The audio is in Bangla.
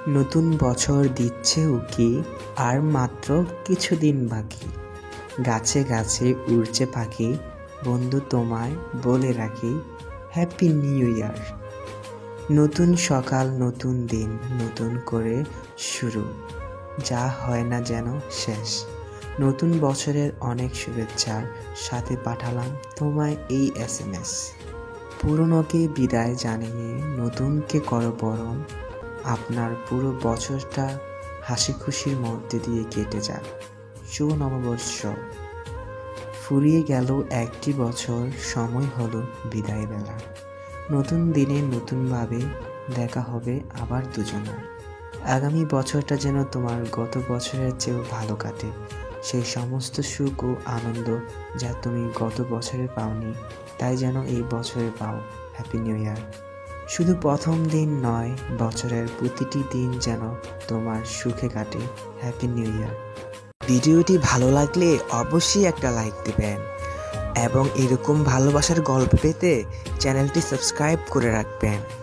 নতুন বছর দিচ্ছে উকি, আর মাত্র কিছুদিন বাকি। গাছে গাছে উড়ছে পাখি, বন্ধু তোমায় বলে রাখি, হ্যাপি নিউ ইয়ার। নতুন সকাল, নতুন দিন, নতুন করে শুরু, যা হয় না যেন শেষ। নতুন বছরের অনেক শুভেচ্ছার সাথে পাঠালাম তোমায় এই SMS। পুরনোকে বিদায় জানিয়ে নতুনকে করো বরণ, আপনার পুরো বছরটা হাসি খুশির মধ্যে দিয়ে কেটে যাক। শুভ নববর্ষ। ফুরিয়ে গেল একটি বছর, সময় হলো বিদায় বেলা। নতুন দিনে নতুনভাবে দেখা হবে আবার দুজনের। আগামী বছরটা যেন তোমার গত বছরের চেয়েও ভালো কাটে। সেই সমস্ত সুখ ও আনন্দ যা তুমি গত বছরে পাওনি, তাই যেন এই বছরে পাও। Happy new year. শুধু প্রথম দিন নয়, বছরের প্রতিটি দিন যেন তোমার সুখে কাটে। Happy new year. ভিডিওটি ভালো লাগলে অবশ্যই একটা লাইক দিবেন এবং এরকম ভালোবাসার গল্প পেতে চ্যানেলটি সাবস্ক্রাইব করে রাখবেন।